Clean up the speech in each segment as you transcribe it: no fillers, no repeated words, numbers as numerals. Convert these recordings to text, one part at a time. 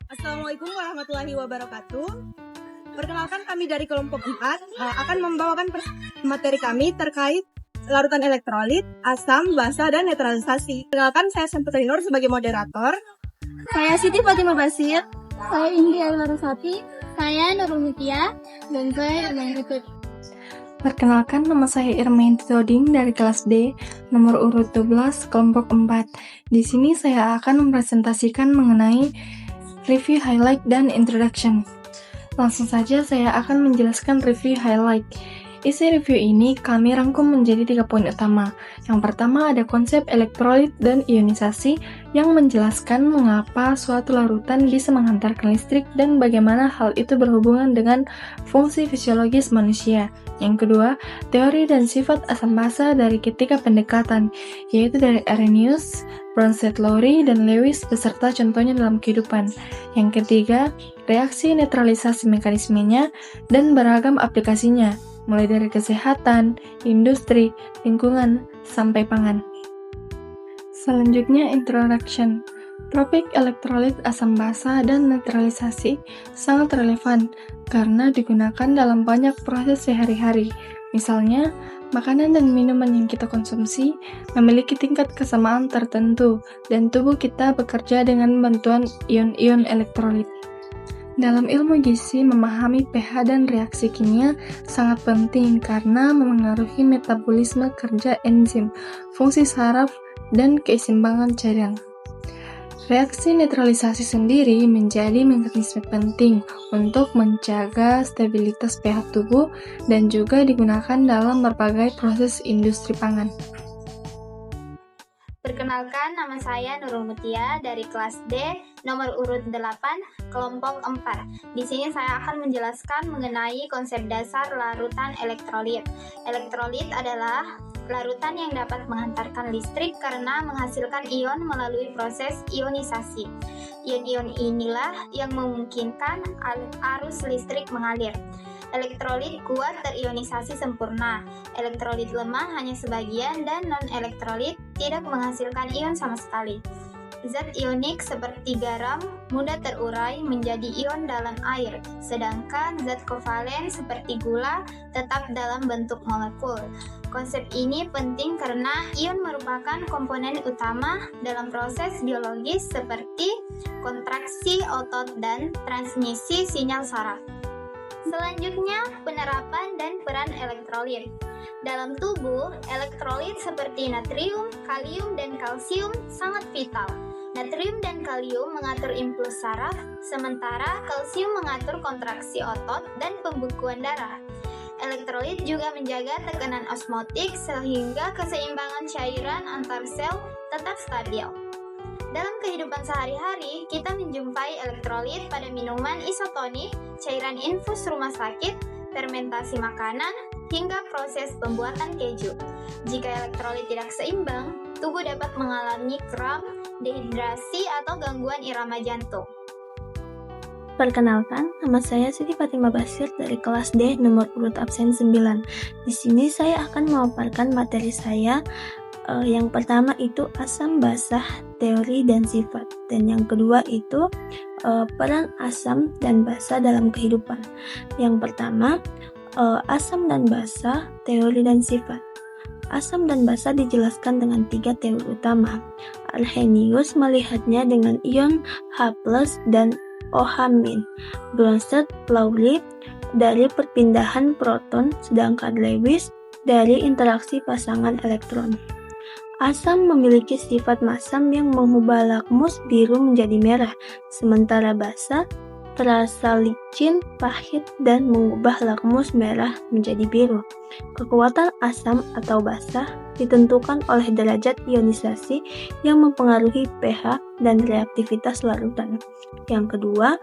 Assalamualaikum warahmatullahi wabarakatuh. Perkenalkan, kami dari kelompok 4 akan membawakan materi kami terkait larutan elektrolit, asam, basa, dan netralisasi. Perkenalkan, saya Sempetri Nur sebagai moderator. Saya Siti Fatimah Basir. Saya Indri Larasati. Saya Nurul Mutia. Dan saya Irma Ripet. Perkenalkan, nama saya Irma Toding dari kelas D, nomor urut 12, kelompok 4. Di sini saya akan mempresentasikan mengenai review highlight dan introduction. Langsung saja saya akan menjelaskan review highlight. Isi review ini kami rangkum menjadi 3 poin utama. Yang pertama ada konsep elektrolit dan ionisasi yang menjelaskan mengapa suatu larutan bisa menghantarkan listrik dan bagaimana hal itu berhubungan dengan fungsi fisiologis manusia. Yang kedua, teori dan sifat asam basa dari ketiga pendekatan, yaitu dari Arrhenius, Bronsted-Lowry, dan Lewis beserta contohnya dalam kehidupan. Yang ketiga, reaksi netralisasi mekanismenya dan beragam aplikasinya, mulai dari kesehatan, industri, lingkungan, sampai pangan. Selanjutnya, introduction. Topik elektrolit, asam basa, dan netralisasi sangat relevan karena digunakan dalam banyak proses sehari-hari. Misalnya, makanan dan minuman yang kita konsumsi memiliki tingkat kesamaan tertentu dan tubuh kita bekerja dengan bantuan ion-ion elektrolit. Dalam ilmu gizi, memahami pH dan reaksi kimia sangat penting karena memengaruhi metabolisme kerja enzim, fungsi saraf, dan keseimbangan cairan. Reaksi netralisasi sendiri menjadi mekanisme penting untuk menjaga stabilitas pH tubuh dan juga digunakan dalam berbagai proses industri pangan. Perkenalkan, nama saya Nurul Mutia dari kelas D, nomor urut 8, kelompok 4. Di sini saya akan menjelaskan mengenai konsep dasar larutan elektrolit. Elektrolit adalah larutan yang dapat menghantarkan listrik karena menghasilkan ion melalui proses ionisasi. Ion-ion inilah yang memungkinkan arus listrik mengalir. Elektrolit kuat terionisasi sempurna, elektrolit lemah hanya sebagian, dan non-elektrolit tidak menghasilkan ion sama sekali. Zat ionik seperti garam mudah terurai menjadi ion dalam air, sedangkan zat kovalen seperti gula tetap dalam bentuk molekul. Konsep ini penting karena ion merupakan komponen utama dalam proses biologis seperti kontraksi otot dan transmisi sinyal saraf. Selanjutnya, penerapan dan peran elektrolit. Dalam tubuh, elektrolit seperti natrium, kalium, dan kalsium sangat vital. Natrium dan kalium mengatur impuls saraf, sementara kalsium mengatur kontraksi otot dan pembekuan darah. Elektrolit juga menjaga tekanan osmotik sehingga keseimbangan cairan antar sel tetap stabil. Dalam kehidupan sehari-hari, kita menjumpai elektrolit pada minuman isotonik, cairan infus rumah sakit, fermentasi makanan, hingga proses pembuatan keju. Jika elektrolit tidak seimbang, tubuh dapat mengalami kram, dehidrasi, atau gangguan irama jantung. Perkenalkan, nama saya Siti Fatimah Basir dari kelas D nomor urut absen 9. Di sini saya akan memaparkan materi saya. Yang pertama itu asam basah, teori dan sifat. Dan yang kedua itu peran asam dan basa dalam kehidupan. Yang pertama, asam dan basa, teori dan sifat. Asam dan basa dijelaskan dengan 3 teori utama. Arrhenius melihatnya dengan ion H+ dan OH-. Bronsted-Lowry dari perpindahan proton, sedangkan Lewis dari interaksi pasangan elektron. Asam memiliki sifat masam yang mengubah lakmus biru menjadi merah, sementara basa terasa licin, pahit, dan mengubah lakmus merah menjadi biru. Kekuatan asam atau basa ditentukan oleh derajat ionisasi yang mempengaruhi pH dan reaktivitas larutan. Yang kedua,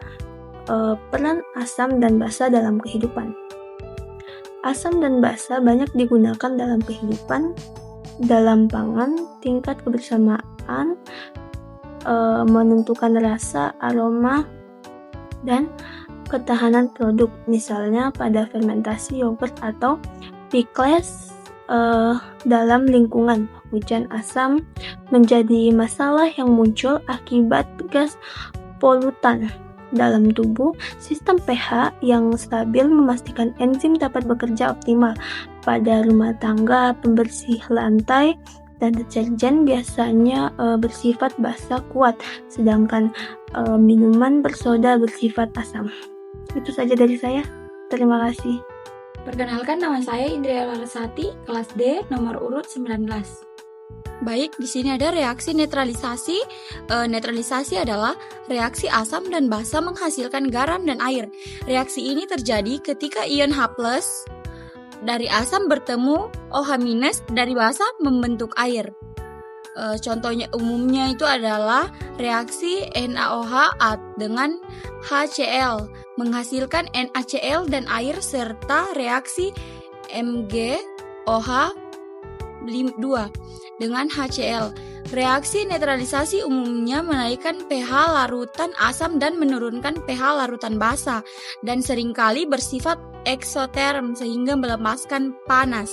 peran asam dan basa dalam kehidupan. Asam dan basa banyak digunakan dalam kehidupan, dalam pangan, tingkat kebersamaan, menentukan rasa, aroma, dan ketahanan produk, misalnya pada fermentasi yogurt atau pickles. Dalam lingkungan, hujan asam menjadi masalah yang muncul akibat gas polutan dalam tubuh, sistem pH yang stabil memastikan enzim dapat bekerja optimal. Pada rumah tangga, pembersih lantai dan deterjen biasanya bersifat basa kuat, sedangkan minuman bersoda bersifat asam. Itu saja dari saya. Terima kasih. Perkenalkan, nama saya Indria Larasati, kelas D, nomor urut 19. Baik, di sini ada reaksi netralisasi. Netralisasi adalah reaksi asam dan basa menghasilkan garam dan air. Reaksi ini terjadi ketika ion H+ dari asam bertemu OH- dari basa membentuk air. Contohnya umumnya itu adalah reaksi NaOH dengan HCl menghasilkan NaCl dan air, serta reaksi MgOH2 dengan HCl. Reaksi netralisasi umumnya menaikkan pH larutan asam dan menurunkan pH larutan basa, dan seringkali bersifat eksoterm sehingga melepaskan panas.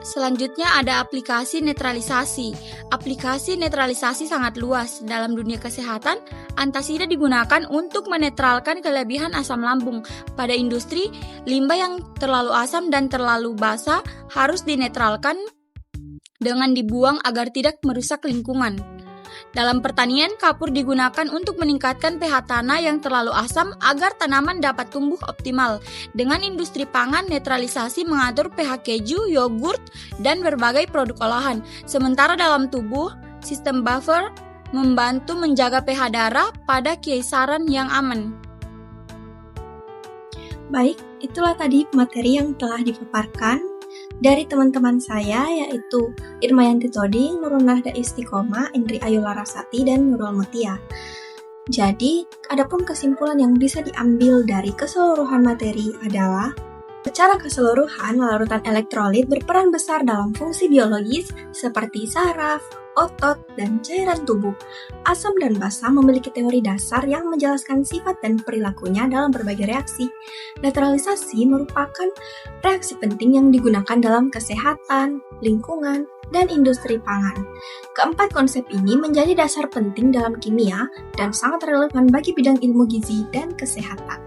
Selanjutnya ada aplikasi netralisasi. Aplikasi netralisasi sangat luas. Dalam dunia kesehatan, antasida digunakan untuk menetralkan kelebihan asam lambung. Pada industri, limbah yang terlalu asam dan terlalu basa harus dinetralkan dengan dibuang agar tidak merusak lingkungan. Dalam pertanian, kapur digunakan untuk meningkatkan pH tanah yang terlalu asam agar tanaman dapat tumbuh optimal. Dengan industri pangan, netralisasi mengatur pH keju, yogurt, dan berbagai produk olahan. Sementara dalam tubuh, sistem buffer membantu menjaga pH darah pada kisaran yang aman. Baik, itulah tadi materi yang telah dipaparkan dari teman-teman saya, yaitu Irmayanti Toding, Nurul Nahda Istiqomah, Indri Ayu Larasati, dan Nurul Mutia. Jadi, adapun kesimpulan yang bisa diambil dari keseluruhan materi adalah secara keseluruhan, larutan elektrolit berperan besar dalam fungsi biologis seperti saraf, otot, dan cairan tubuh. Asam dan basa memiliki teori dasar yang menjelaskan sifat dan perilakunya dalam berbagai reaksi. Netralisasi merupakan reaksi penting yang digunakan dalam kesehatan, lingkungan, dan industri pangan. Keempat konsep ini menjadi dasar penting dalam kimia dan sangat relevan bagi bidang ilmu gizi dan kesehatan.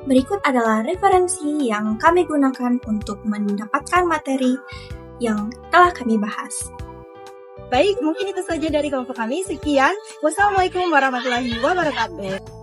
Berikut adalah referensi yang kami gunakan untuk mendapatkan materi yang telah kami bahas. Baik, mungkin itu saja dari kelompok kami. Sekian. Wassalamualaikum warahmatullahi wabarakatuh.